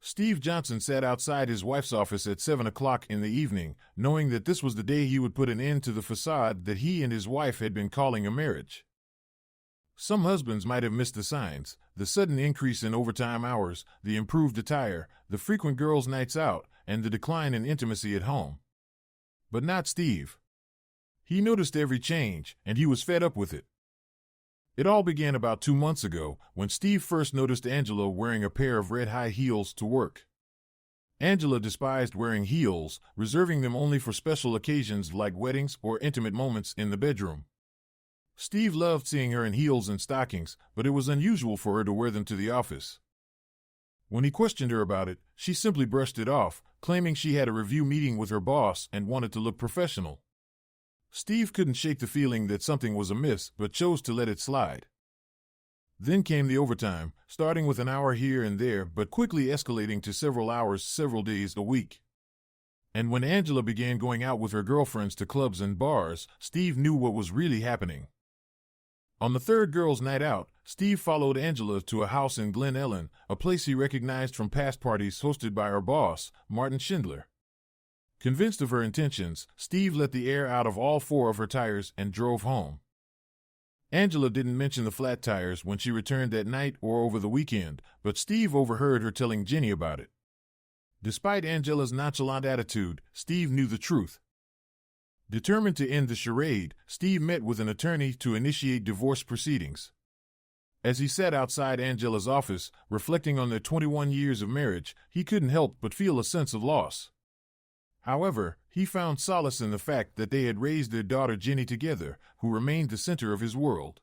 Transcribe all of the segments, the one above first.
Steve Johnson sat outside his wife's office at 7 o'clock in the evening, knowing that this was the day he would put an end to the facade that he and his wife had been calling a marriage. Some husbands might have missed the signs: the sudden increase in overtime hours, the improved attire, the frequent girls' nights out, and the decline in intimacy at home. But not Steve. He noticed every change, and he was fed up with it. It all began about 2 months ago, when Steve first noticed Angela wearing a pair of red high heels to work. Angela despised wearing heels, reserving them only for special occasions like weddings or intimate moments in the bedroom. Steve loved seeing her in heels and stockings, but it was unusual for her to wear them to the office. When he questioned her about it, she simply brushed it off, claiming she had a review meeting with her boss and wanted to look professional. Steve couldn't shake the feeling that something was amiss, but chose to let it slide. Then came the overtime, starting with an hour here and there, but quickly escalating to several hours several days a week. And when Angela began going out with her girlfriends to clubs and bars, Steve knew what was really happening. On the third girls' night out, Steve followed Angela to a house in Glen Ellen, a place he recognized from past parties hosted by her boss, Martin Schindler. Convinced of her intentions, Steve let the air out of all 4 of her tires and drove home. Angela didn't mention the flat tires when she returned that night or over the weekend, but Steve overheard her telling Jenny about it. Despite Angela's nonchalant attitude, Steve knew the truth. Determined to end the charade, Steve met with an attorney to initiate divorce proceedings. As he sat outside Angela's office, reflecting on their 21 years of marriage, he couldn't help but feel a sense of loss. However, he found solace in the fact that they had raised their daughter Jenny together, who remained the center of his world.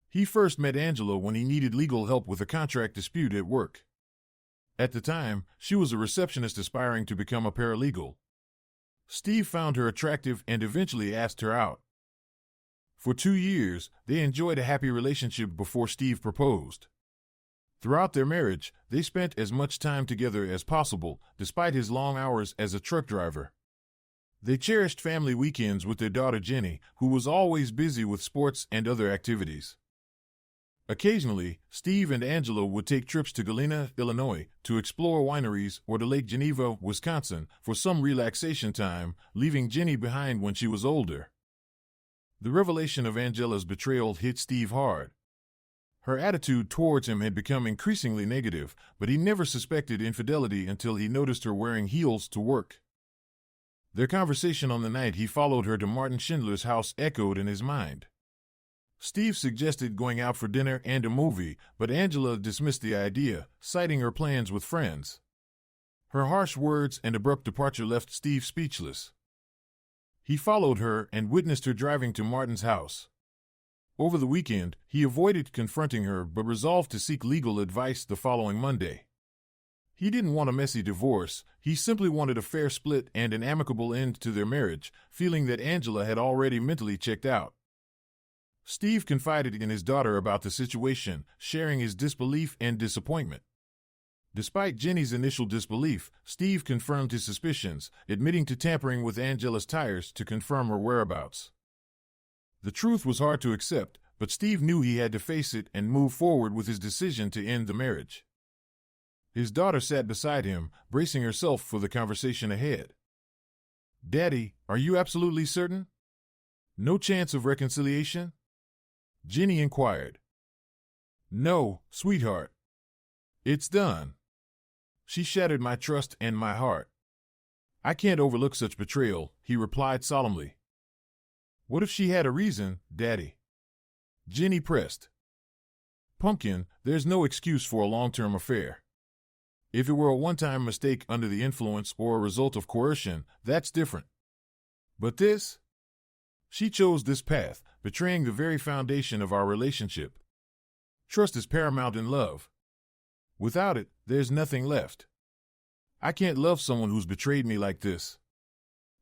He first met Angela when he needed legal help with a contract dispute at work. At the time, she was a receptionist aspiring to become a paralegal. Steve found her attractive and eventually asked her out. For 2 years, they enjoyed a happy relationship before Steve proposed. Throughout their marriage, they spent as much time together as possible, despite his long hours as a truck driver. They cherished family weekends with their daughter Jenny, who was always busy with sports and other activities. Occasionally, Steve and Angela would take trips to Galena, Illinois, to explore wineries, or to Lake Geneva, Wisconsin, for some relaxation time, leaving Jenny behind when she was older. The revelation of Angela's betrayal hit Steve hard. Her attitude towards him had become increasingly negative, but he never suspected infidelity until he noticed her wearing heels to work. Their conversation on the night he followed her to Martin Schindler's house echoed in his mind. Steve suggested going out for dinner and a movie, but Angela dismissed the idea, citing her plans with friends. Her harsh words and abrupt departure left Steve speechless. He followed her and witnessed her driving to Martin's house. Over the weekend, he avoided confronting her but resolved to seek legal advice the following Monday. He didn't want a messy divorce, he simply wanted a fair split and an amicable end to their marriage, feeling that Angela had already mentally checked out. Steve confided in his daughter about the situation, sharing his disbelief and disappointment. Despite Jenny's initial disbelief, Steve confirmed his suspicions, admitting to tampering with Angela's tires to confirm her whereabouts. The truth was hard to accept, but Steve knew he had to face it and move forward with his decision to end the marriage. His daughter sat beside him, bracing herself for the conversation ahead. "Daddy, are you absolutely certain? No chance of reconciliation?" Jenny inquired. "No, sweetheart. It's done. She shattered my trust and my heart. I can't overlook such betrayal," he replied solemnly. "What if she had a reason, Daddy?" Jenny pressed. "Pumpkin, there's no excuse for a long-term affair. If it were a one-time mistake under the influence or a result of coercion, that's different. But this? She chose this path, betraying the very foundation of our relationship. Trust is paramount in love. Without it, there's nothing left. I can't love someone who's betrayed me like this.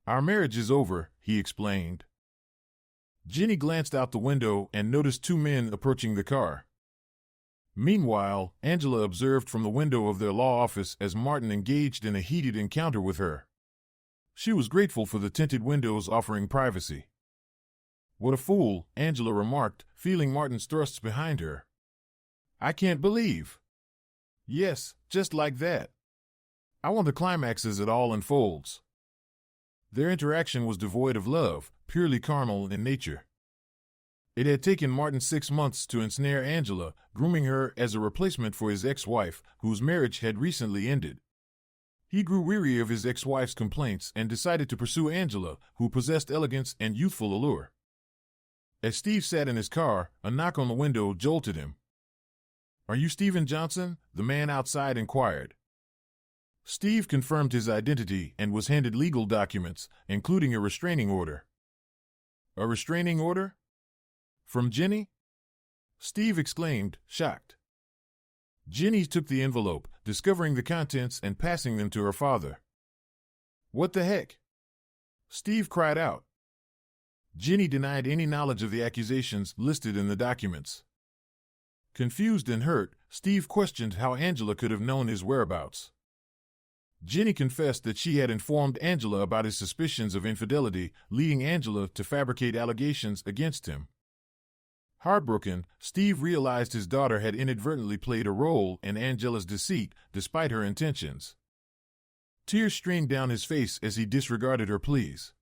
Our marriage is over," he explained. Jenny glanced out the window and noticed 2 men approaching the car. Meanwhile, Angela observed from the window of their law office as Martin engaged in a heated encounter with her. She was grateful for the tinted windows offering privacy. "What a fool," Angela remarked, feeling Martin's thrusts behind her. "I can't believe. Yes, just like that. I want the climax as it all unfolds. Their interaction was devoid of love, purely carnal in nature. It had taken Martin 6 months to ensnare Angela, grooming her as a replacement for his ex-wife, whose marriage had recently ended. He grew weary of his ex-wife's complaints and decided to pursue Angela, who possessed elegance and youthful allure. As Steve sat in his car, a knock on the window jolted him. "Are you Stephen Johnson?" the man outside inquired. Steve confirmed his identity and was handed legal documents, including a restraining order. "A restraining order? From Jenny?" Steve exclaimed, shocked. Jenny took the envelope, discovering the contents and passing them to her father. "What the heck?" Steve cried out. Jenny denied any knowledge of the accusations listed in the documents. Confused and hurt, Steve questioned how Angela could have known his whereabouts. Jenny confessed that she had informed Angela about his suspicions of infidelity, leading Angela to fabricate allegations against him. Heartbroken, Steve realized his daughter had inadvertently played a role in Angela's deceit, despite her intentions. Tears streamed down his face as he disregarded her pleas.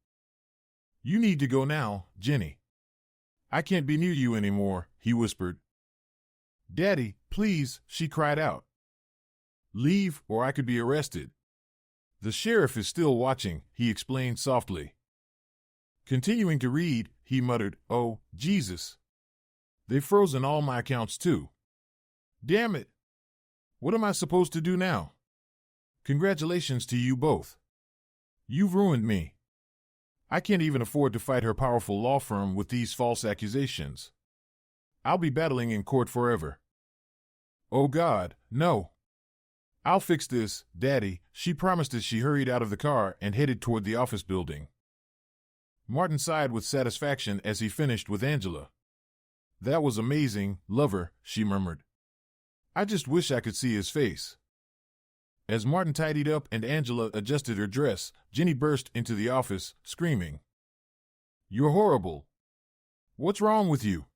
"You need to go now, Jenny. I can't be near you anymore," he whispered. "Daddy, please," she cried out. "Leave, or I could be arrested." "The sheriff is still watching," he explained softly. Continuing to read, he muttered, "Oh, Jesus. They've frozen all my accounts too. Damn it. What am I supposed to do now? Congratulations to you both. You've ruined me. I can't even afford to fight her powerful law firm with these false accusations. I'll be battling in court forever. Oh God, no. I'll fix this, Daddy," she promised as she hurried out of the car and headed toward the office building. Martin sighed with satisfaction as he finished with Angela. "That was amazing, lover," she murmured. "I just wish I could see his face." As Martin tidied up and Angela adjusted her dress, Jenny burst into the office, screaming, "You're horrible. What's wrong with you?"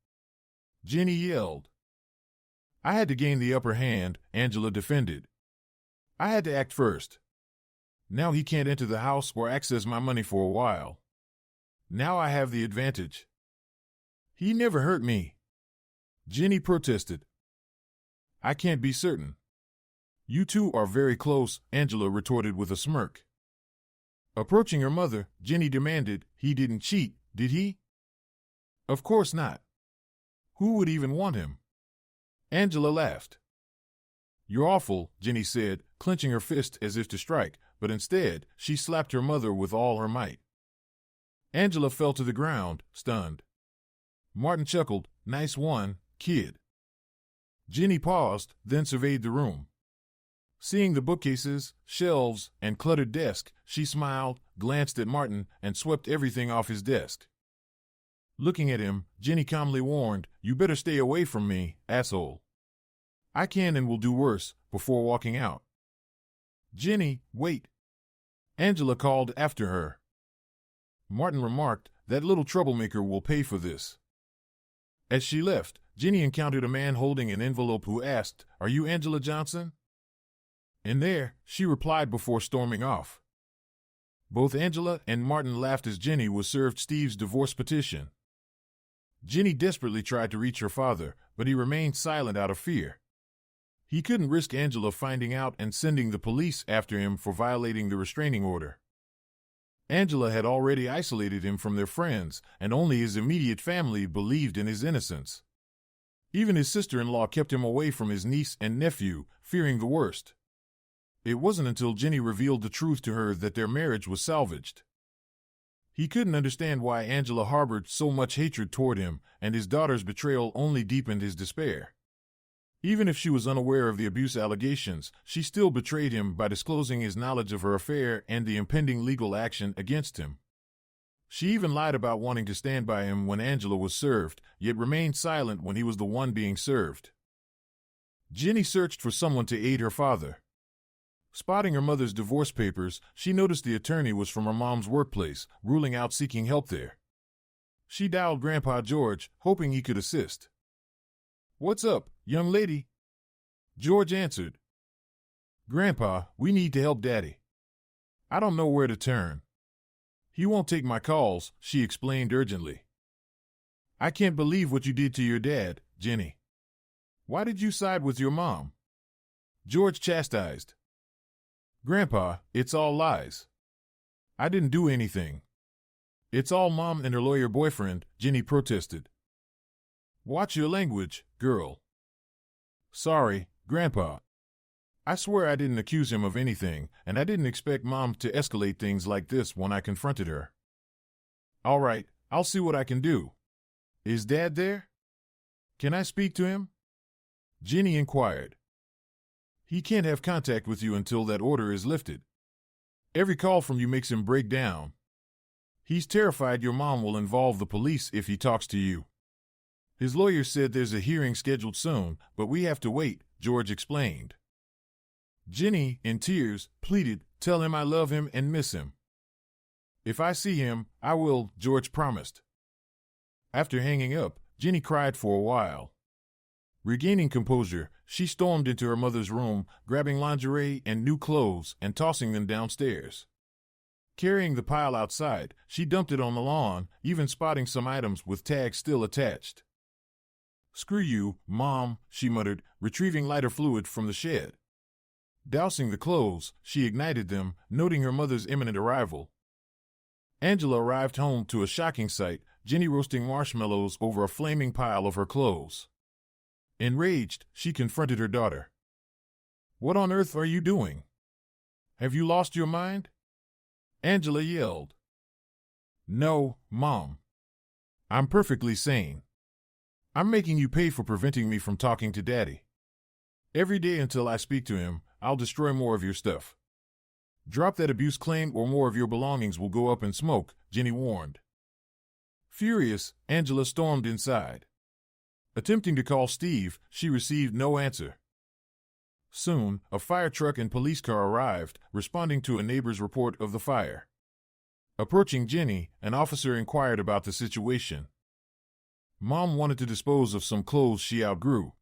Jenny yelled. "I had to gain the upper hand," Angela defended. "I had to act first. Now he can't enter the house or access my money for a while. Now I have the advantage." "He never hurt me," Jenny protested. "I can't be certain." "You two are very close," Angela retorted with a smirk. Approaching her mother, Jenny demanded, "He didn't cheat, did he?" "Of course not. Who would even want him?" Angela laughed. "You're awful," Jenny said, clenching her fist as if to strike, but instead, she slapped her mother with all her might. Angela fell to the ground, stunned. Martin chuckled, "Nice one, kid." Jenny paused, then surveyed the room. Seeing the bookcases, shelves, and cluttered desk, she smiled, glanced at Martin, and swept everything off his desk. Looking at him, Jenny calmly warned, "You better stay away from me, asshole. I can and will do worse," before walking out. "Jenny, wait." Angela called after her. Martin remarked, "That little troublemaker will pay for this." As she left, Jenny encountered a man holding an envelope who asked, "Are you Angela Johnson?" "In there," she replied before storming off. Both Angela and Martin laughed as Jenny was served Steve's divorce petition. Jenny desperately tried to reach her father, but he remained silent out of fear. He couldn't risk Angela finding out and sending the police after him for violating the restraining order. Angela had already isolated him from their friends, and only his immediate family believed in his innocence. Even his sister-in-law kept him away from his niece and nephew, fearing the worst. It wasn't until Jenny revealed the truth to her that their marriage was salvaged. He couldn't understand why Angela harbored so much hatred toward him, and his daughter's betrayal only deepened his despair. Even if she was unaware of the abuse allegations, she still betrayed him by disclosing his knowledge of her affair and the impending legal action against him. She even lied about wanting to stand by him when Angela was served, yet remained silent when he was the one being served. Jenny searched for someone to aid her father. Spotting her mother's divorce papers, she noticed the attorney was from her mom's workplace, ruling out seeking help there. She dialed Grandpa George, hoping he could assist. "What's up, young lady?" George answered. Grandpa, we need to help Daddy. I don't know where to turn. He won't take my calls, she explained urgently. I can't believe what you did to your dad, Jenny. Why did you side with your mom? George chastised. Grandpa, it's all lies. I didn't do anything. It's all Mom and her lawyer boyfriend, Jenny protested. Watch your language, girl. Sorry, Grandpa. I swear I didn't accuse him of anything, and I didn't expect Mom to escalate things like this when I confronted her. All right, I'll see what I can do. Is Dad there? Can I speak to him? Jenny inquired. He can't have contact with you until that order is lifted. Every call from you makes him break down. He's terrified your mom will involve the police if he talks to you. His lawyer said there's a hearing scheduled soon, but we have to wait, George explained. Jenny, in tears, pleaded, tell him I love him and miss him. If I see him, I will, George promised. After hanging up, Jenny cried for a while. Regaining composure, she stormed into her mother's room, grabbing lingerie and new clothes and tossing them downstairs. Carrying the pile outside, she dumped it on the lawn, even spotting some items with tags still attached. Screw you, Mom, she muttered, retrieving lighter fluid from the shed. Dousing the clothes, she ignited them, noting her mother's imminent arrival. Angela arrived home to a shocking sight, Jenny roasting marshmallows over a flaming pile of her clothes. Enraged, she confronted her daughter. What on earth are you doing? Have you lost your mind? Angela yelled. No, Mom. I'm perfectly sane. I'm making you pay for preventing me from talking to Daddy. Every day until I speak to him, I'll destroy more of your stuff. Drop that abuse claim or more of your belongings will go up in smoke, Jenny warned. Furious, Angela stormed inside. Attempting to call Steve, she received no answer. Soon, a fire truck and police car arrived, responding to a neighbor's report of the fire. Approaching Jenny, an officer inquired about the situation. Mom wanted to dispose of some clothes she outgrew.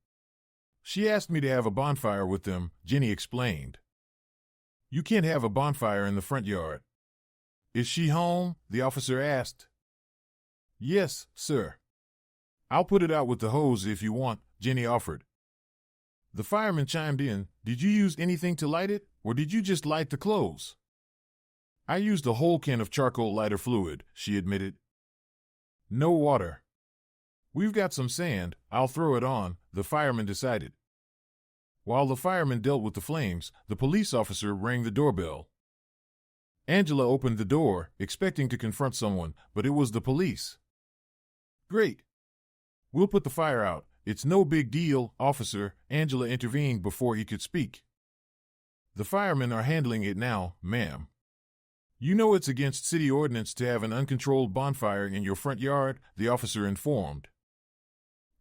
She asked me to have a bonfire with them, Jenny explained. You can't have a bonfire in the front yard. Is she home? The officer asked. Yes, sir. I'll put it out with the hose if you want, Jenny offered. The fireman chimed in. Did you use anything to light it, or did you just light the clothes? I used a whole can of charcoal lighter fluid, she admitted. No water. We've got some sand, I'll throw it on, the fireman decided. While the fireman dealt with the flames, the police officer rang the doorbell. Angela opened the door, expecting to confront someone, but it was the police. Great. We'll put the fire out. It's no big deal, officer, Angela intervened before he could speak. The firemen are handling it now, ma'am. You know it's against city ordinance to have an uncontrolled bonfire in your front yard, the officer informed.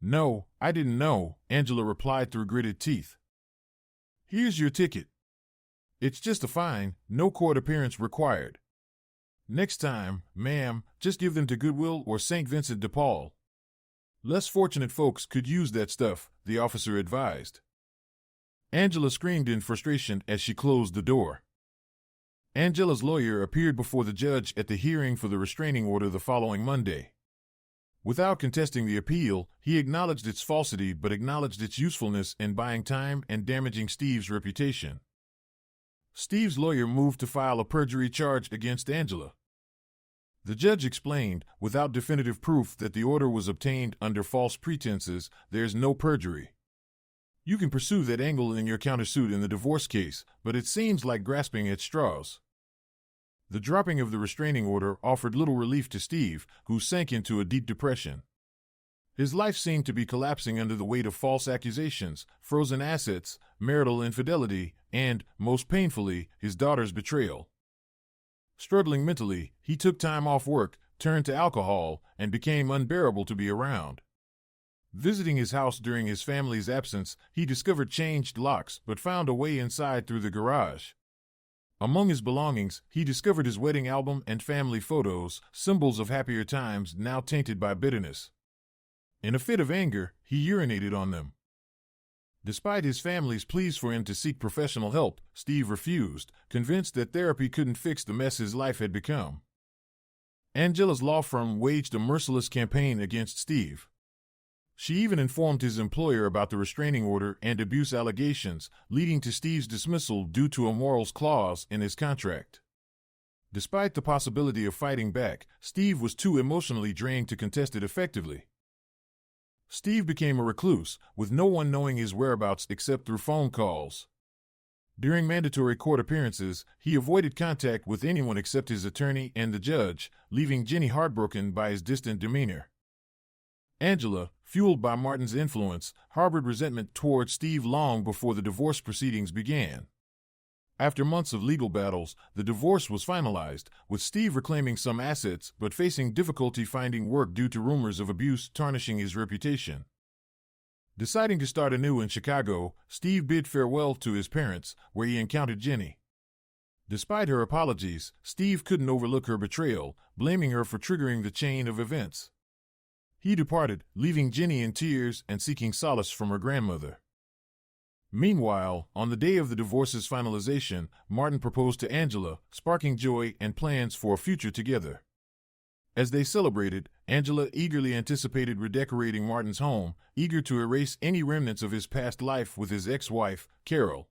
No, I didn't know, Angela replied through gritted teeth. Here's your ticket. It's just a fine, no court appearance required. Next time, ma'am, just give them to Goodwill or St. Vincent de Paul. Less fortunate folks could use that stuff, the officer advised. Angela screamed in frustration as she closed the door. Angela's lawyer appeared before the judge at the hearing for the restraining order the following Monday. Without contesting the appeal, he acknowledged its falsity but acknowledged its usefulness in buying time and damaging Steve's reputation. Steve's lawyer moved to file a perjury charge against Angela. The judge explained, without definitive proof that the order was obtained under false pretenses, there's no perjury. You can pursue that angle in your countersuit in the divorce case, but it seems like grasping at straws. The dropping of the restraining order offered little relief to Steve, who sank into a deep depression. His life seemed to be collapsing under the weight of false accusations, frozen assets, marital infidelity, and, most painfully, his daughter's betrayal. Struggling mentally, he took time off work, turned to alcohol, and became unbearable to be around. Visiting his house during his family's absence, he discovered changed locks but found a way inside through the garage. Among his belongings, he discovered his wedding album and family photos, symbols of happier times now tainted by bitterness. In a fit of anger, he urinated on them. Despite his family's pleas for him to seek professional help, Steve refused, convinced that therapy couldn't fix the mess his life had become. Angela's law firm waged a merciless campaign against Steve. She even informed his employer about the restraining order and abuse allegations, leading to Steve's dismissal due to a morals clause in his contract. Despite the possibility of fighting back, Steve was too emotionally drained to contest it effectively. Steve became a recluse, with no one knowing his whereabouts except through phone calls. During mandatory court appearances, he avoided contact with anyone except his attorney and the judge, leaving Jenny heartbroken by his distant demeanor. Angela, fueled by Martin's influence, harbored resentment toward Steve long before the divorce proceedings began. After months of legal battles, the divorce was finalized, with Steve reclaiming some assets but facing difficulty finding work due to rumors of abuse tarnishing his reputation. Deciding to start anew in Chicago, Steve bid farewell to his parents, where he encountered Jenny. Despite her apologies, Steve couldn't overlook her betrayal, blaming her for triggering the chain of events. He departed, leaving Jenny in tears and seeking solace from her grandmother. Meanwhile, on the day of the divorce's finalization, Martin proposed to Angela, sparking joy and plans for a future together. As they celebrated, Angela eagerly anticipated redecorating Martin's home, eager to erase any remnants of his past life with his ex-wife, Carol.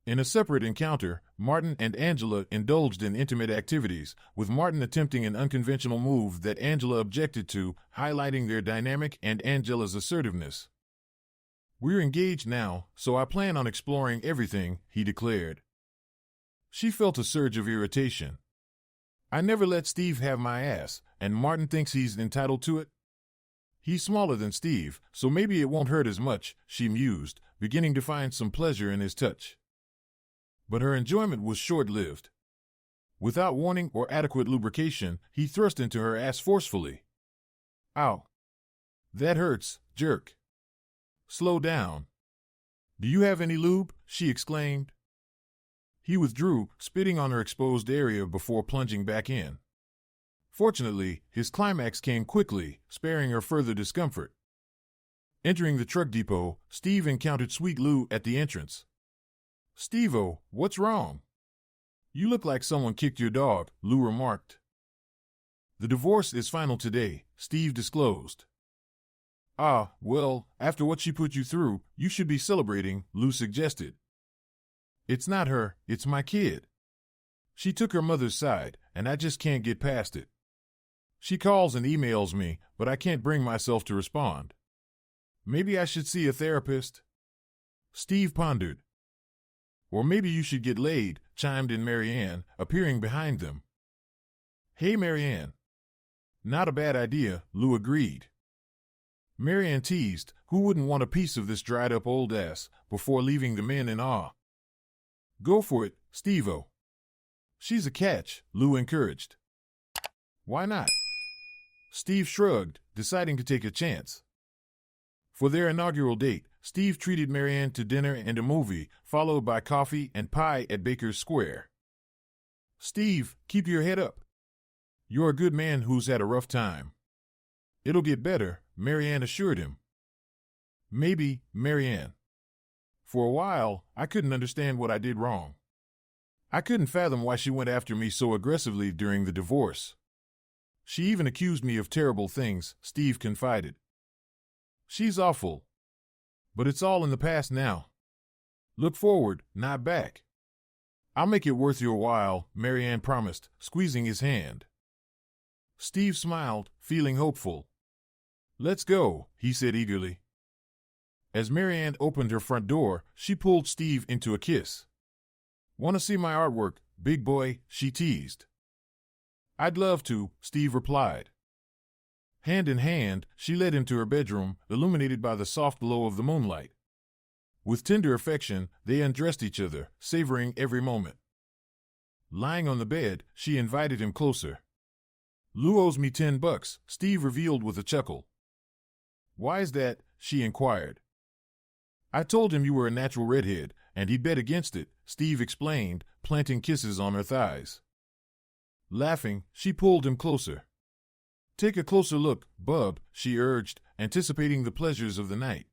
In a separate encounter, Martin and Angela indulged in intimate activities, with Martin attempting an unconventional move that Angela objected to, highlighting their dynamic and Angela's assertiveness. "We're engaged now, so I plan on exploring everything," he declared. She felt a surge of irritation. "I never let Steve have my ass, and Martin thinks he's entitled to it? He's smaller than Steve, so maybe it won't hurt as much," she mused, beginning to find some pleasure in his touch. But her enjoyment was short-lived. Without warning or adequate lubrication, he thrust into her ass forcefully. "Ow. That hurts, jerk. Slow down. Do you have any lube?" she exclaimed. He withdrew, spitting on her exposed area before plunging back in. Fortunately, his climax came quickly, sparing her further discomfort. Entering the truck depot, Steve encountered Sweet Lou at the entrance. "Steve-o, what's wrong? You look like someone kicked your dog," Lou remarked. "The divorce is final today," Steve disclosed. "Ah, well, after what she put you through, you should be celebrating," Lou suggested. "It's not her, it's my kid. She took her mother's side, and I just can't get past it. She calls and emails me, but I can't bring myself to respond. Maybe I should see a therapist?" Steve pondered. "Or maybe you should get laid," chimed in Marianne, appearing behind them. "Hey, Marianne." "Not a bad idea," Lou agreed. Marianne teased, who wouldn't want a piece of this dried-up old ass, before leaving the men in awe. "Go for it, Steve-o." "She's a catch," Lou encouraged. "Why not?" Steve shrugged, deciding to take a chance. For their inaugural date, Steve treated Marianne to dinner and a movie, followed by coffee and pie at Baker's Square. "Steve, keep your head up. You're a good man who's had a rough time." "It'll get better," Marianne assured him. "Maybe, Marianne. For a while, I couldn't understand what I did wrong. I couldn't fathom why she went after me so aggressively during the divorce. She even accused me of terrible things," Steve confided. "She's awful. But it's all in the past now. Look forward, not back." "I'll make it worth your while," Marianne promised, squeezing his hand. Steve smiled, feeling hopeful. "Let's go," he said eagerly. As Marianne opened her front door, she pulled Steve into a kiss. "Want to see my artwork, big boy?" she teased. "I'd love to," Steve replied. Hand in hand, she led him to her bedroom, illuminated by the soft glow of the moonlight. With tender affection, they undressed each other, savoring every moment. Lying on the bed, she invited him closer. "Lou owes me $10, Steve revealed with a chuckle. "Why is that?" she inquired. "I told him you were a natural redhead, and he'd bet against it," Steve explained, planting kisses on her thighs. Laughing, she pulled him closer. "Take a closer look, bub," she urged, anticipating the pleasures of the night.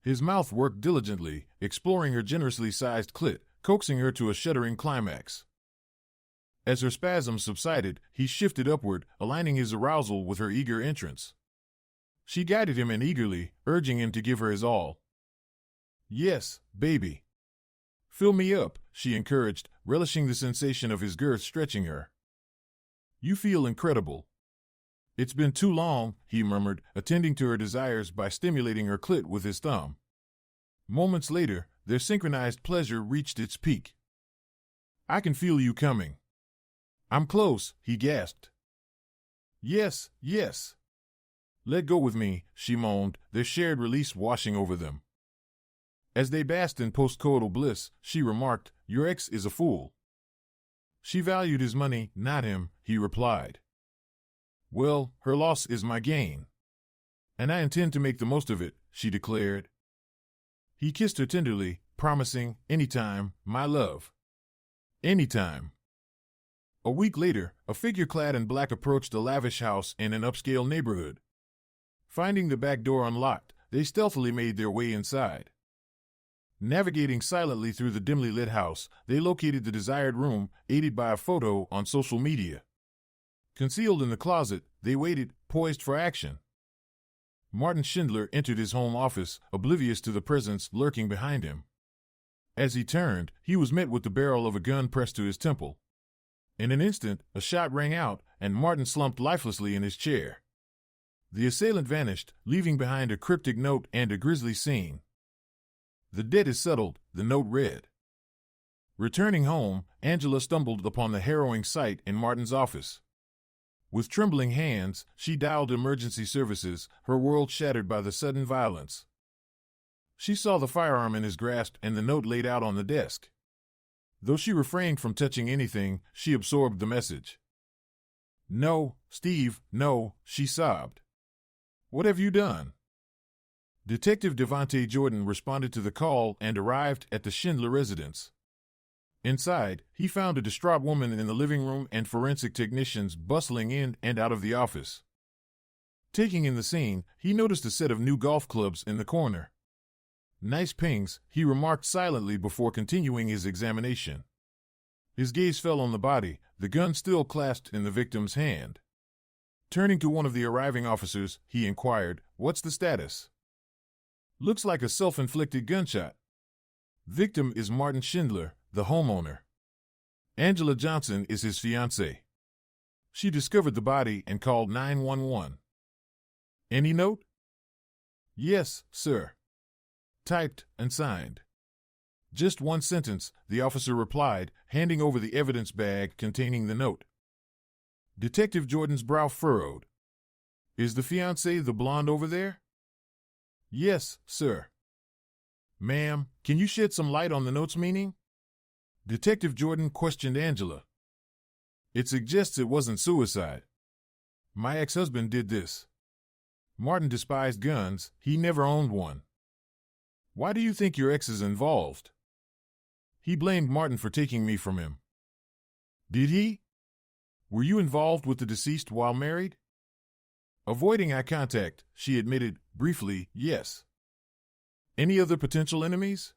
His mouth worked diligently, exploring her generously sized clit, coaxing her to a shuddering climax. As her spasms subsided, he shifted upward, aligning his arousal with her eager entrance. She guided him in eagerly, urging him to give her his all. "Yes, baby. Fill me up," she encouraged, relishing the sensation of his girth stretching her. "You feel incredible." "It's been too long," he murmured, attending to her desires by stimulating her clit with his thumb. Moments later, their synchronized pleasure reached its peak. "I can feel you coming." "I'm close," he gasped. "Yes, yes." "Let go with me," she moaned, their shared release washing over them. As they basked in postcoital bliss, she remarked, "Your ex is a fool." "She valued his money, not him," he replied. "Well, her loss is my gain. And I intend to make the most of it," she declared. He kissed her tenderly, promising, "Anytime, my love. Anytime." A week later, a figure clad in black approached a lavish house in an upscale neighborhood. Finding the back door unlocked, they stealthily made their way inside. Navigating silently through the dimly lit house, they located the desired room, aided by a photo on social media. Concealed in the closet, they waited, poised for action. Martin Schindler entered his home office, oblivious to the presence lurking behind him. As he turned, he was met with the barrel of a gun pressed to his temple. In an instant, a shot rang out, and Martin slumped lifelessly in his chair. The assailant vanished, leaving behind a cryptic note and a grisly scene. "The debt is settled," the note read. Returning home, Angela stumbled upon the harrowing sight in Martin's office. With trembling hands, she dialed emergency services, her world shattered by the sudden violence. She saw the firearm in his grasp and the note laid out on the desk. Though she refrained from touching anything, she absorbed the message. "No, Steve, no," she sobbed. "What have you done?" Detective Devontae Jordan responded to the call and arrived at the Schindler residence. Inside, he found a distraught woman in the living room and forensic technicians bustling in and out of the office. Taking in the scene, he noticed a set of new golf clubs in the corner. "Nice pings," he remarked silently before continuing his examination. His gaze fell on the body, the gun still clasped in the victim's hand. Turning to one of the arriving officers, he inquired, "What's the status?" "Looks like a self-inflicted gunshot. Victim is Martin Schindler, the homeowner. Angela Johnson is his fiancée. She discovered the body and called 911. Any note?" "Yes, sir. Typed and signed." "Just one sentence," the officer replied, handing over the evidence bag containing the note. Detective Jordan's brow furrowed. "Is the fiancée the blonde over there?" "Yes, sir." "Ma'am, can you shed some light on the note's meaning?" Detective Jordan questioned Angela. "It suggests it wasn't suicide. My ex-husband did this. Martin despised guns, he never owned one." "Why do you think your ex is involved?" "He blamed Martin for taking me from him." "Did he? Were you involved with the deceased while married?" Avoiding eye contact, she admitted, briefly, yes. "Any other potential enemies?"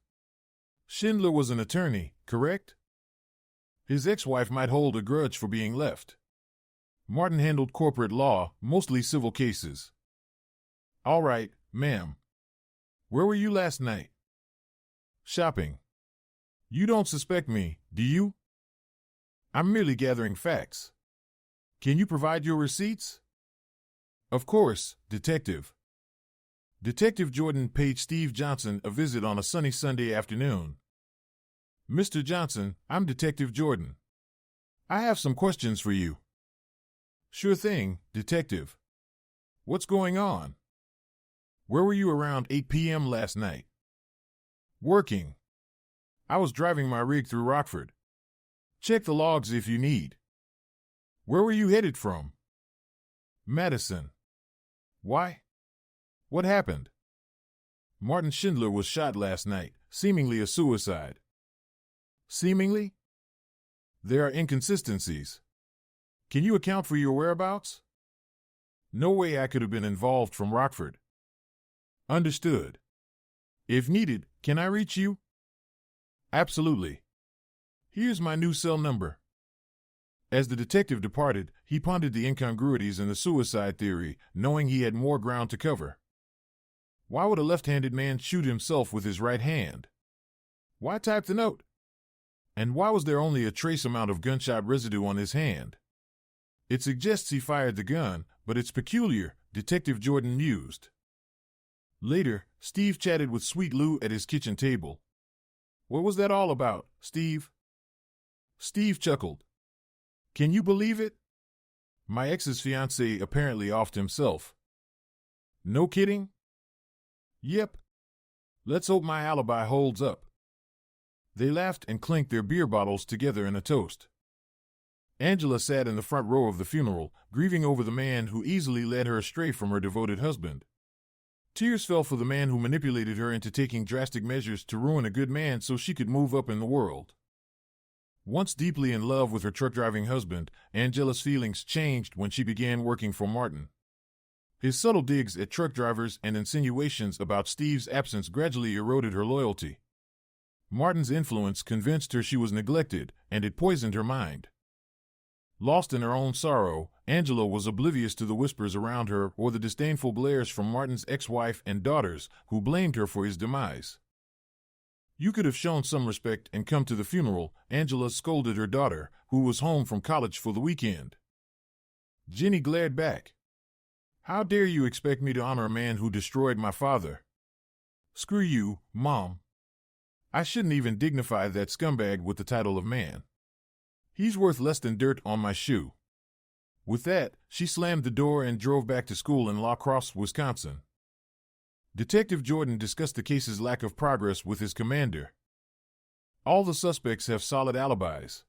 "Schindler was an attorney, correct?" "His ex-wife might hold a grudge for being left. Martin handled corporate law, mostly civil cases." "All right, ma'am. Where were you last night?" "Shopping." "You don't suspect me, do you?" "I'm merely gathering facts. Can you provide your receipts?" "Of course, Detective." Detective Jordan paid Steve Johnson a visit on a sunny Sunday afternoon. "Mr. Johnson, I'm Detective Jordan. I have some questions for you." "Sure thing, Detective. What's going on?" "Where were you around 8 p.m. last night?" "Working. I was driving my rig through Rockford. Check the logs if you need." "Where were you headed from?" "Madison." "Why? What happened?" "Martin Schindler was shot last night, seemingly a suicide." "Seemingly?" "There are inconsistencies. Can you account for your whereabouts?" "No way I could have been involved from Rockford." "Understood. If needed, can I reach you? Absolutely. Here's my new cell number. As the detective departed, he pondered the incongruities in the suicide theory, knowing he had more ground to cover. Why would a left-handed man shoot himself with his right hand? Why type the note? And why was there only a trace amount of gunshot residue on his hand? It suggests he fired the gun, but it's peculiar, Detective Jordan mused. Later, Steve chatted with Sweet Lou at his kitchen table. What was that all about, Steve? Steve chuckled. Can you believe it? My ex's fiancé apparently offed himself. No kidding? Yep. Let's hope my alibi holds up. They laughed and clinked their beer bottles together in a toast. Angela sat in the front row of the funeral, grieving over the man who easily led her astray from her devoted husband. Tears fell for the man who manipulated her into taking drastic measures to ruin a good man so she could move up in the world. Once deeply in love with her truck-driving husband, Angela's feelings changed when she began working for Martin. His subtle digs at truck drivers and insinuations about Steve's absence gradually eroded her loyalty. Martin's influence convinced her she was neglected, and it poisoned her mind. Lost in her own sorrow, Angela was oblivious to the whispers around her or the disdainful glares from Martin's ex-wife and daughters, who blamed her for his demise. You could have shown some respect and come to the funeral, Angela scolded her daughter, who was home from college for the weekend. Jenny glared back. How dare you expect me to honor a man who destroyed my father? Screw you, Mom. I shouldn't even dignify that scumbag with the title of man. He's worth less than dirt on my shoe. With that, she slammed the door and drove back to school in La Crosse, Wisconsin. Detective Jordan discussed the case's lack of progress with his commander. All the suspects have solid alibis.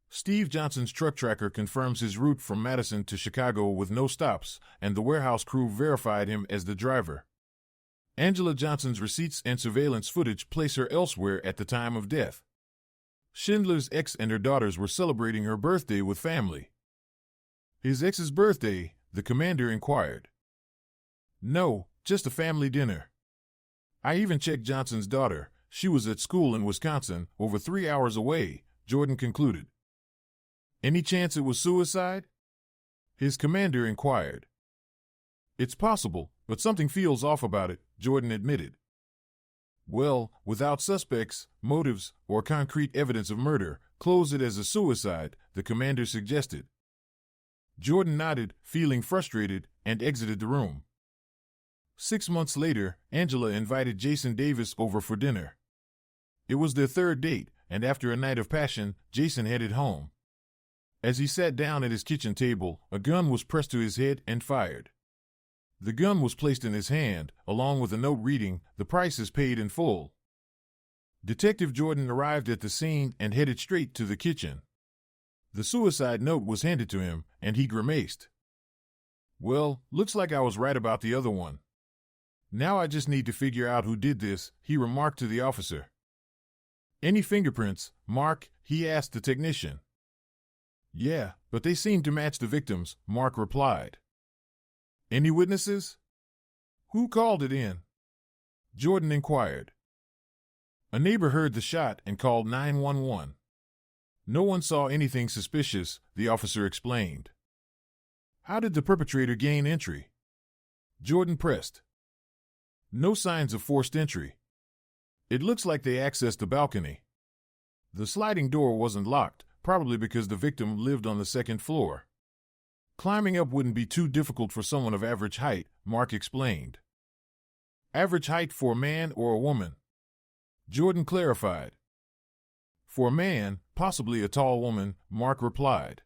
Steve Johnson's truck tracker confirms his route from Madison to Chicago with no stops, and the warehouse crew verified him as the driver. Angela Johnson's receipts and surveillance footage place her elsewhere at the time of death. Schindler's ex and her daughters were celebrating her birthday with family. His ex's birthday? The commander inquired. No, just a family dinner. I even checked Johnson's daughter. She was at school in Wisconsin, over 3 hours away, Jordan concluded. Any chance it was suicide? His commander inquired. It's possible, but something feels off about it, Jordan admitted. Well, without suspects, motives, or concrete evidence of murder, close it as a suicide, the commander suggested. Jordan nodded, feeling frustrated, and exited the room. 6 months later, Angela invited Jason Davis over for dinner. It was their third date, and after a night of passion, Jason headed home. As he sat down at his kitchen table, a gun was pressed to his head and fired. The gun was placed in his hand, along with a note reading, "The price is paid in full." Detective Jordan arrived at the scene and headed straight to the kitchen. The suicide note was handed to him, and he grimaced. Well, looks like I was right about the other one. Now I just need to figure out who did this, he remarked to the officer. Any fingerprints, Mark? He asked the technician. Yeah, but they seem to match the victims, Mark replied. Any witnesses? Who called it in? Jordan inquired. A neighbor heard the shot and called 911. No one saw anything suspicious, the officer explained. How did the perpetrator gain entry? Jordan pressed. No signs of forced entry. It looks like they accessed the balcony. The sliding door wasn't locked, probably because the victim lived on the second floor. Climbing up wouldn't be too difficult for someone of average height, Mark explained. Average height for a man or a woman? Jordan clarified. For a man, possibly a tall woman, Mark replied.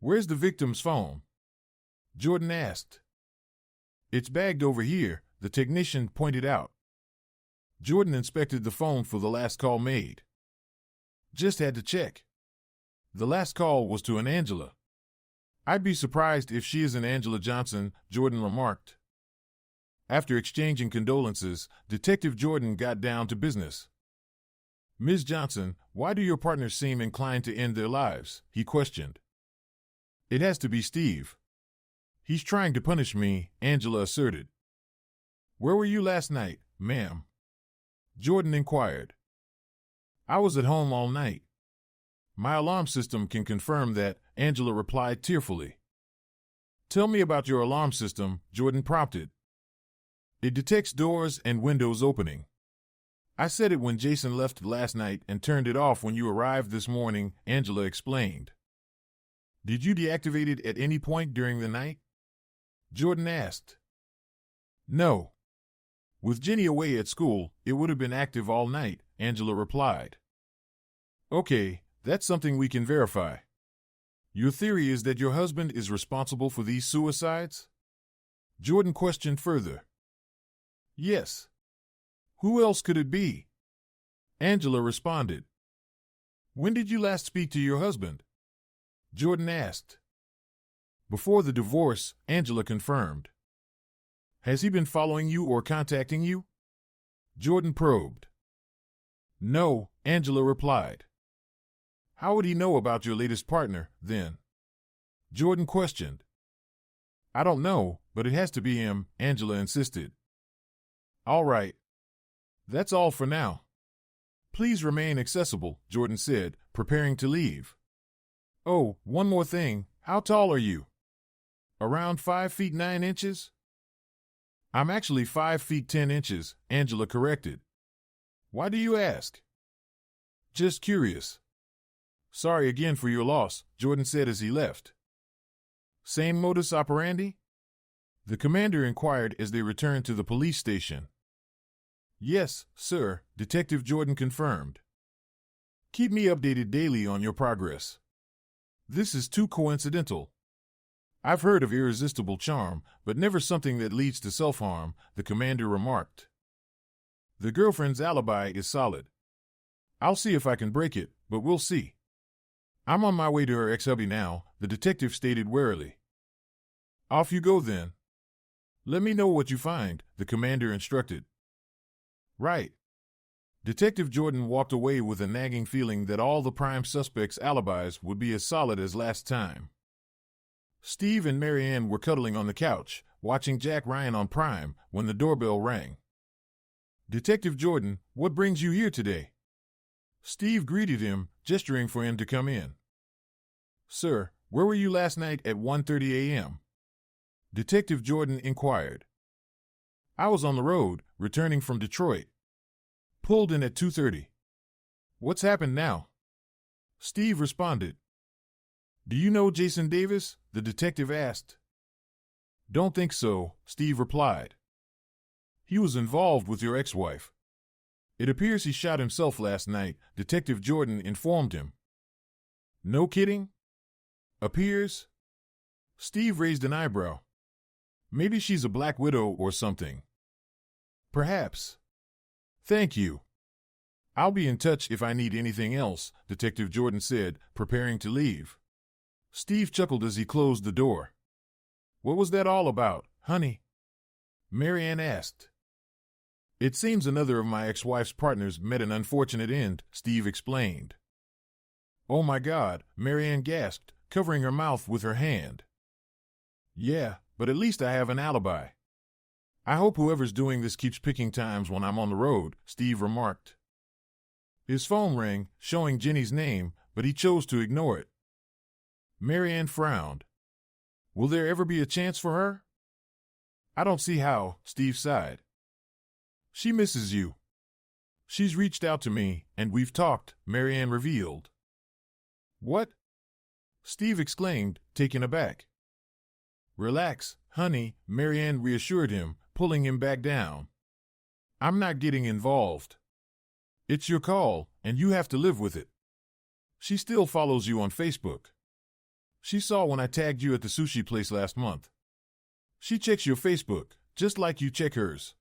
Where's the victim's phone? Jordan asked. It's bagged over here, the technician pointed out. Jordan inspected the phone for the last call made. Just had to check. The last call was to an Angela. I'd be surprised if she isn't Angela Johnson, Jordan remarked. After exchanging condolences, Detective Jordan got down to business. Ms. Johnson, why do your partners seem inclined to end their lives? He questioned. It has to be Steve. He's trying to punish me, Angela asserted. Where were you last night? ma'am? Jordan inquired. I was at home all night. My alarm system can confirm that, Angela replied tearfully. Tell me about your alarm system, Jordan prompted. It detects doors and windows opening. I set it when Jason left last night and turned it off when you arrived this morning, Angela explained. Did you deactivate it at any point during the night? Jordan asked. No. With Jenny away at school, it would have been active all night, Angela replied. Okay, that's something we can verify. Your theory is that your husband is responsible for these suicides? Jordan questioned further. Yes. Who else could it be? Angela responded. When did you last speak to your husband? Jordan asked. Before the divorce, Angela confirmed. Has he been following you or contacting you? Jordan probed. No, Angela replied. How would he know about your latest partner, then? Jordan questioned. I don't know, but it has to be him, Angela insisted. All right. That's all for now. Please remain accessible, Jordan said, preparing to leave. Oh, one more thing. How tall are you? Around 5 feet 9 inches? I'm actually 5 feet 10 inches, Angela corrected. Why do you ask? Just curious. Sorry again for your loss, Jordan said as he left. Same modus operandi? The commander inquired as they returned to the police station. Yes, sir, Detective Jordan confirmed. Keep me updated daily on your progress. This is too coincidental. I've heard of irresistible charm, but never something that leads to self-harm, the commander remarked. The girlfriend's alibi is solid. I'll see if I can break it, but we'll see. I'm on my way to her ex-hubby now, the detective stated warily. Off you go then. Let me know what you find, the commander instructed. Right. Detective Jordan walked away with a nagging feeling that all the prime suspects' alibis would be as solid as last time. Steve and Marianne were cuddling on the couch, watching Jack Ryan on Prime, when the doorbell rang. Detective Jordan, what brings you here today? Steve greeted him, gesturing for him to come in. Sir, where were you last night at 1:30 a.m.? Detective Jordan inquired. I was on the road, returning from Detroit. Pulled in at 2:30. What's happened now? Steve responded. Do you know Jason Davis? The detective asked. Don't think so, Steve replied. He was involved with your ex-wife. It appears he shot himself last night, Detective Jordan informed him. No kidding? Appears? Steve raised an eyebrow. Maybe she's a black widow or something. Perhaps. Thank you. I'll be in touch if I need anything else, Detective Jordan said, preparing to leave. Steve chuckled as he closed the door. What was that all about, honey? Marianne asked. It seems another of my ex-wife's partners met an unfortunate end, Steve explained. Oh my God, Marianne gasped, covering her mouth with her hand. Yeah, but at least I have an alibi. I hope whoever's doing this keeps picking times when I'm on the road, Steve remarked. His phone rang, showing Jenny's name, but he chose to ignore it. Marianne frowned. Will there ever be a chance for her? I don't see how, Steve sighed. She misses you. She's reached out to me, and we've talked, Marianne revealed. What? Steve exclaimed, taken aback. Relax, honey, Marianne reassured him, pulling him back down. I'm not getting involved. It's your call, and you have to live with it. She still follows you on Facebook. She saw when I tagged you at the sushi place last month. She checks your Facebook, just like you check hers.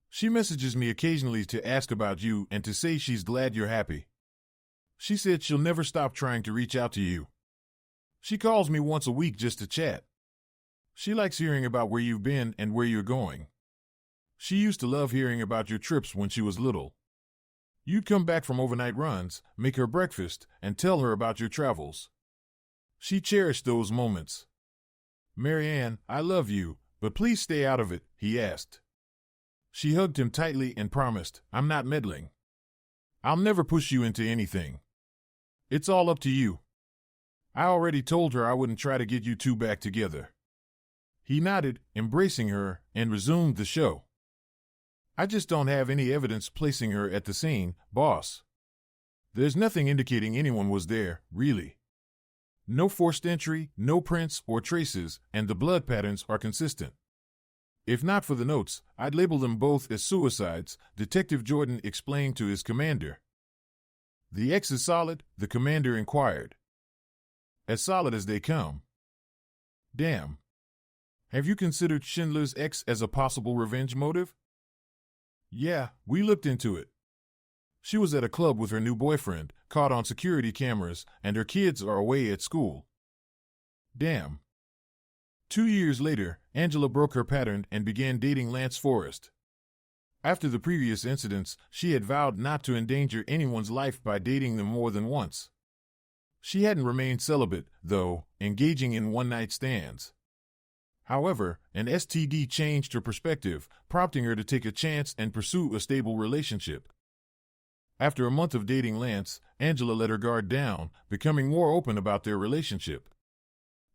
She messages me occasionally to ask about you and to say she's glad you're happy. She said she'll never stop trying to reach out to you. She calls me once a week just to chat. She likes hearing about where you've been and where you're going. She used to love hearing about your trips when she was little. You'd come back from overnight runs, make her breakfast, and tell her about your travels. She cherished those moments. Marianne, I love you, but please stay out of it, he asked. She hugged him tightly and promised, "I'm not meddling. I'll never push you into anything. It's all up to you. I already told her I wouldn't try to get you two back together." He nodded, embracing her, and resumed the show. "I just don't have any evidence placing her at the scene, boss. There's nothing indicating anyone was there, really. No forced entry, no prints or traces, and the blood patterns are consistent. If not for the notes, I'd label them both as suicides," Detective Jordan explained to his commander. "The X is solid?" the commander inquired. "As solid as they come." "Damn. Have you considered Schindler's X as a possible revenge motive?" "Yeah, we looked into it. She was at a club with her new boyfriend, caught on security cameras, and her kids are away at school." "Damn." 2 years later, Angela broke her pattern and began dating Lance Forrest. After the previous incidents, she had vowed not to endanger anyone's life by dating them more than once. She hadn't remained celibate, though, engaging in one-night stands. However, an STD changed her perspective, prompting her to take a chance and pursue a stable relationship. After a month of dating Lance, Angela let her guard down, becoming more open about their relationship.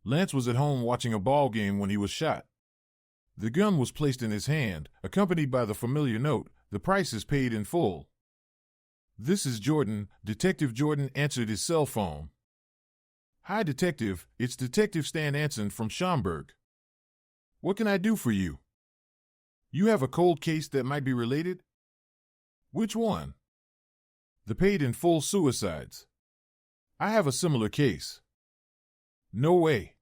Lance was at home watching a ball game when he was shot. The gun was placed in his hand, accompanied by the familiar note, "The price is paid in full." "This is Jordan," Detective Jordan answered his cell phone. "Hi, Detective, it's Detective Stan Anson from Schaumburg. What can I do for you? You have a cold case that might be related?" "Which one?" "The paid in full suicides. I have a similar case." "No way.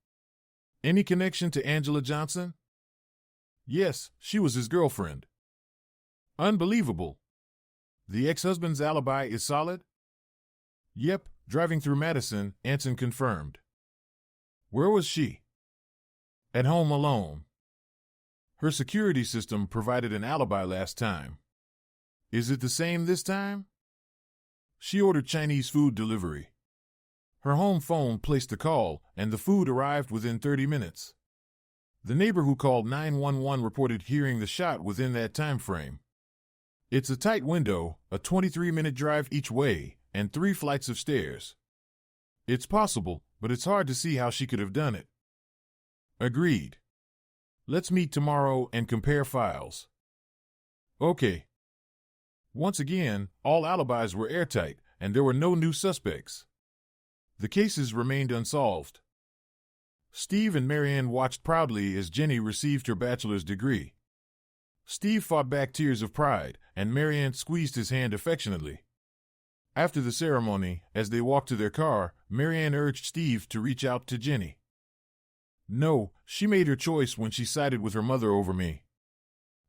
Any connection to Angela Johnson?" "Yes, she was his girlfriend." "Unbelievable. The ex-husband's alibi is solid?" "Yep, driving through Madison," Anson confirmed. "Where was she?" "At home alone. Her security system provided an alibi last time." "Is it the same this time?" "She ordered Chinese food delivery. Her home phone placed the call, and the food arrived within 30 minutes. The neighbor who called 911 reported hearing the shot within that time frame. It's a tight window, a 23-minute drive each way, and 3 flights of stairs. It's possible, but it's hard to see how she could have done it." "Agreed. Let's meet tomorrow and compare files." "Okay." Once again, all alibis were airtight, and there were no new suspects. The cases remained unsolved. Steve and Marianne watched proudly as Jenny received her bachelor's degree. Steve fought back tears of pride, and Marianne squeezed his hand affectionately. After the ceremony, as they walked to their car, Marianne urged Steve to reach out to Jenny. "No, she made her choice when she sided with her mother over me.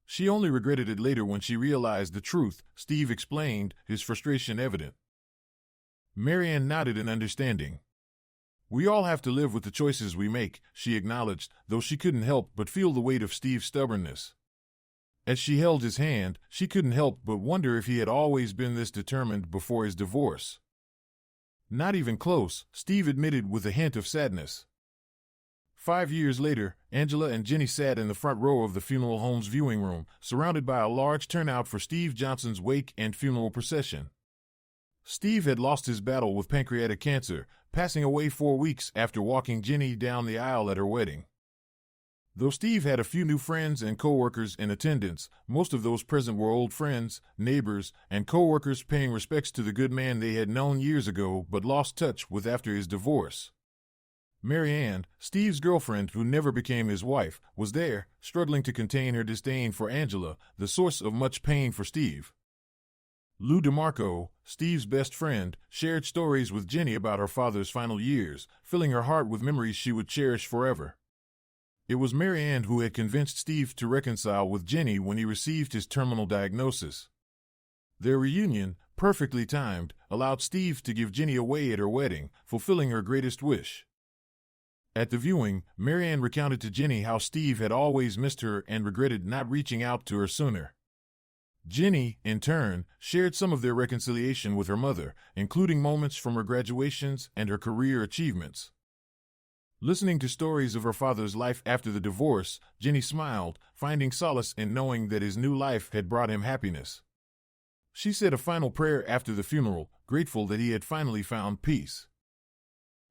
She only regretted it later when she realized the truth," Steve explained, his frustration evident. Marianne nodded in understanding. "We all have to live with the choices we make," she acknowledged, though she couldn't help but feel the weight of Steve's stubbornness. As she held his hand, she couldn't help but wonder if he had always been this determined before his divorce. "Not even close," Steve admitted with a hint of sadness. 5 years later, Angela and Jenny sat in the front row of the funeral home's viewing room, surrounded by a large turnout for Steve Johnson's wake and funeral procession. Steve had lost his battle with pancreatic cancer, passing away 4 weeks after walking Jenny down the aisle at her wedding. Though Steve had a few new friends and co-workers in attendance, most of those present were old friends, neighbors, and co-workers paying respects to the good man they had known years ago but lost touch with after his divorce. Marianne, Steve's girlfriend who never became his wife, was there, struggling to contain her disdain for Angela, the source of much pain for Steve. Lou DeMarco, Steve's best friend, shared stories with Jenny about her father's final years, filling her heart with memories she would cherish forever. It was Marianne who had convinced Steve to reconcile with Jenny when he received his terminal diagnosis. Their reunion, perfectly timed, allowed Steve to give Jenny away at her wedding, fulfilling her greatest wish. At the viewing, Marianne recounted to Jenny how Steve had always missed her and regretted not reaching out to her sooner. Jenny, in turn, shared some of their reconciliation with her mother, including moments from her graduations and her career achievements. Listening to stories of her father's life after the divorce, Jenny smiled, finding solace in knowing that his new life had brought him happiness. She said a final prayer after the funeral, grateful that he had finally found peace.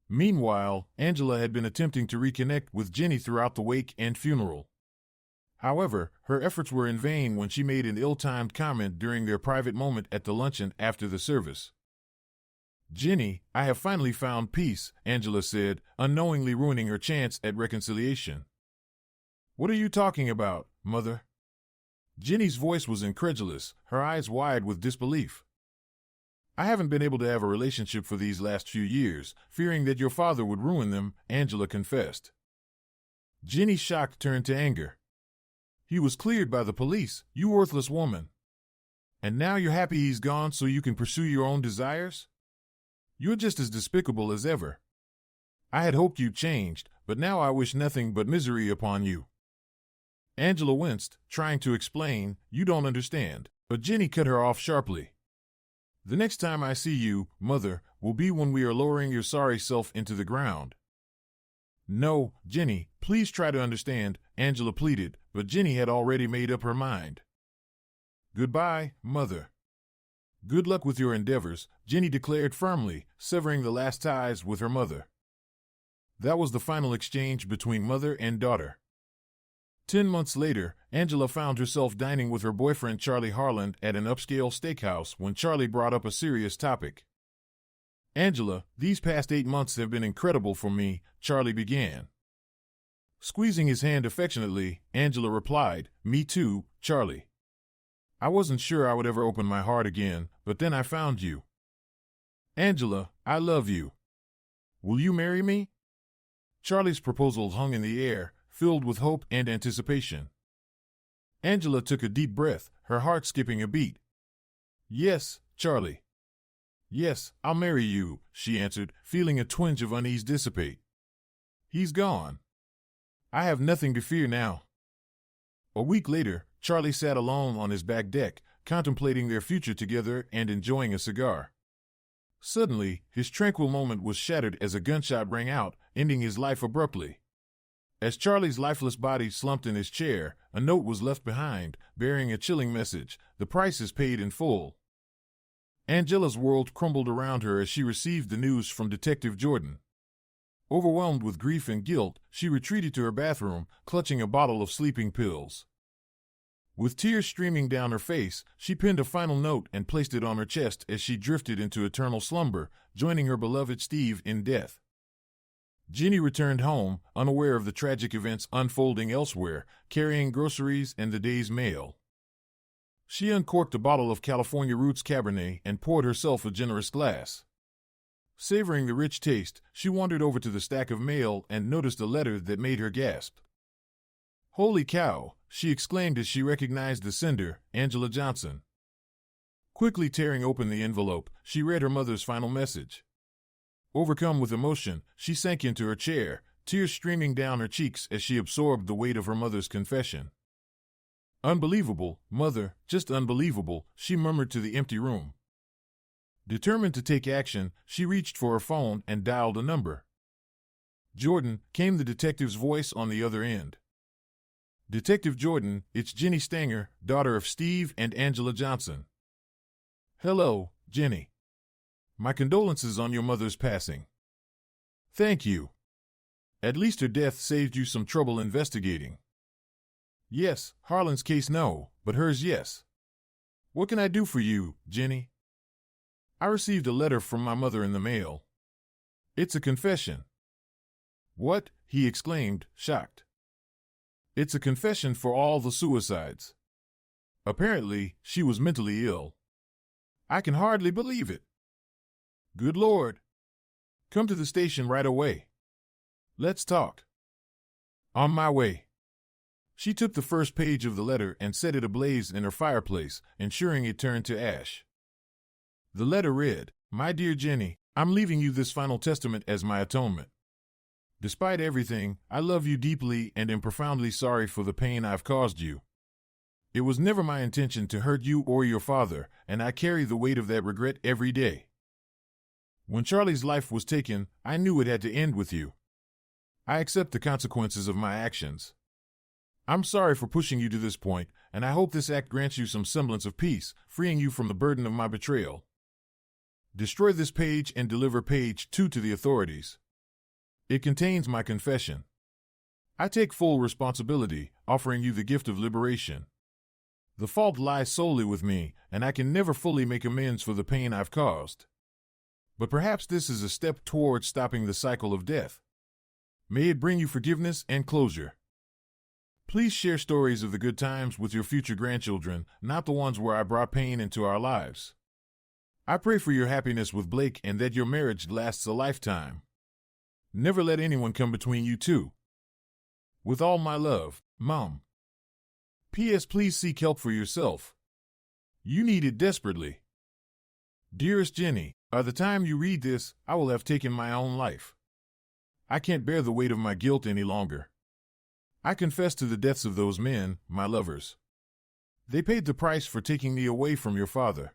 Meanwhile, Angela had been attempting to reconnect with Jenny throughout the wake and funeral. However, her efforts were in vain when she made an ill-timed comment during their private moment at the luncheon after the service. "Jenny, I have finally found peace," Angela said, unknowingly ruining her chance at reconciliation. "What are you talking about, Mother?" Jenny's voice was incredulous, her eyes wide with disbelief. "I haven't been able to have a relationship for these last few years, fearing that your father would ruin them," Angela confessed. Jenny's shock turned to anger. "He was cleared by the police, you worthless woman. And now you're happy he's gone so you can pursue your own desires? You're just as despicable as ever. I had hoped you'd changed, but now I wish nothing but misery upon you." Angela winced, trying to explain, "You don't understand," but Jenny cut her off sharply. "The next time I see you, Mother, will be when we are lowering your sorry self into the ground." "No, Jenny, please try to understand," Angela pleaded, but Jenny had already made up her mind. "Goodbye, Mother." "Good luck with your endeavors," Jenny declared firmly, severing the last ties with her mother. That was the final exchange between mother and daughter. 10 months later, Angela found herself dining with her boyfriend Charlie Harland at an upscale steakhouse when Charlie brought up a serious topic. "Angela, these past 8 months have been incredible for me," Charlie began. Squeezing his hand affectionately, Angela replied, "Me too, Charlie. I wasn't sure I would ever open my heart again, but then I found you. Angela, I love you. Will you marry me?" Charlie's proposal hung in the air, filled with hope and anticipation. Angela took a deep breath, her heart skipping a beat. "Yes, Charlie. Yes, I'll marry you," she answered, feeling a twinge of unease dissipate. "He's gone. I have nothing to fear now." A week later, Charlie sat alone on his back deck, contemplating their future together and enjoying a cigar. Suddenly, his tranquil moment was shattered as a gunshot rang out, ending his life abruptly. As Charlie's lifeless body slumped in his chair, a note was left behind, bearing a chilling message: "The price is paid in full." Angela's world crumbled around her as she received the news from Detective Jordan. Overwhelmed with grief and guilt, she retreated to her bathroom, clutching a bottle of sleeping pills. With tears streaming down her face, she penned a final note and placed it on her chest as she drifted into eternal slumber, joining her beloved Steve in death. Jenny returned home, unaware of the tragic events unfolding elsewhere, carrying groceries and the day's mail. She uncorked a bottle of California Roots Cabernet and poured herself a generous glass. Savoring the rich taste, she wandered over to the stack of mail and noticed a letter that made her gasp. "Holy cow!" she exclaimed as she recognized the sender, Angela Johnson. Quickly tearing open the envelope, she read her mother's final message. Overcome with emotion, she sank into her chair, tears streaming down her cheeks as she absorbed the weight of her mother's confession. "Unbelievable, Mother, just unbelievable," she murmured to the empty room. Determined to take action, she reached for her phone and dialed a number. "Jordan," came the detective's voice on the other end. "Detective Jordan, it's Jenny Stanger, daughter of Steve and Angela Johnson." "Hello, Jenny. My condolences on your mother's passing." "Thank you. At least her death saved you some trouble investigating." "Yes, Harlan's case no, but hers yes. What can I do for you, Jenny?" "I received a letter from my mother in the mail. It's a confession." "What?" he exclaimed, shocked. "It's a confession for all the suicides. Apparently, she was mentally ill. I can hardly believe it. Good Lord. Come to the station right away. Let's talk." "On my way." She took the first page of the letter and set it ablaze in her fireplace, ensuring it turned to ash. The letter read, "My dear Jenny, I'm leaving you this final testament as my atonement. Despite everything, I love you deeply and am profoundly sorry for the pain I've caused you. It was never my intention to hurt you or your father, and I carry the weight of that regret every day. When Charlie's life was taken, I knew it had to end with you. I accept the consequences of my actions. I'm sorry for pushing you to this point, and I hope this act grants you some semblance of peace, freeing you from the burden of my betrayal. Destroy this page and deliver page 2 to the authorities. It contains my confession. I take full responsibility, offering you the gift of liberation. The fault lies solely with me, and I can never fully make amends for the pain I've caused. But perhaps this is a step towards stopping the cycle of death. May it bring you forgiveness and closure. Please share stories of the good times with your future grandchildren, not the ones where I brought pain into our lives. I pray for your happiness with Blake and that your marriage lasts a lifetime. Never let anyone come between you two. With all my love, Mom. P.S. Please seek help for yourself. You need it desperately. Dearest Jenny, by the time you read this, I will have taken my own life. I can't bear the weight of my guilt any longer. I confess to the deaths of those men, my lovers. They paid the price for taking me away from your father.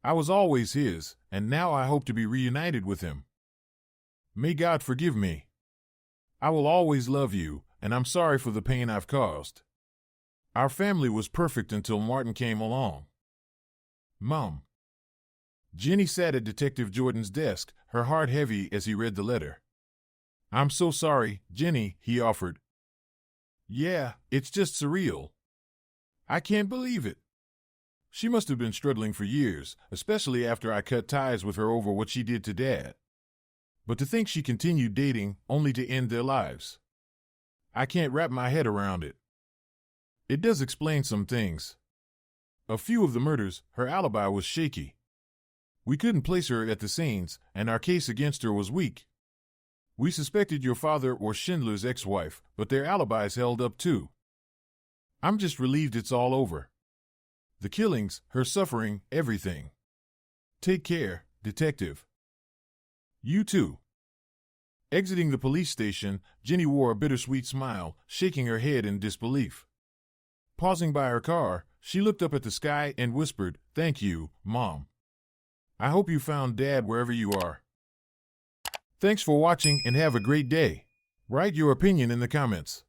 I was always his, and now I hope to be reunited with him. May God forgive me. I will always love you, and I'm sorry for the pain I've caused. Our family was perfect until Martin came along. Mom. Jenny sat at Detective Jordan's desk, her heart heavy as he read the letter. I'm so sorry, Jenny, he offered. Yeah, it's just surreal. I can't believe it. She must have been struggling for years, especially after I cut ties with her over what she did to Dad. But to think she continued dating, only to end their lives. I can't wrap my head around it. It does explain some things. A few of the murders, her alibi was shaky. We couldn't place her at the scenes, and our case against her was weak. We suspected your father or Schindler's ex-wife, but their alibis held up too. I'm just relieved it's all over. The killings, her suffering, everything. Take care, Detective. You too. Exiting the police station, Jenny wore a bittersweet smile, shaking her head in disbelief. Pausing by her car, she looked up at the sky and whispered, "Thank you, Mom. I hope you found Dad wherever you are." Thanks for watching and have a great day. Write your opinion in the comments.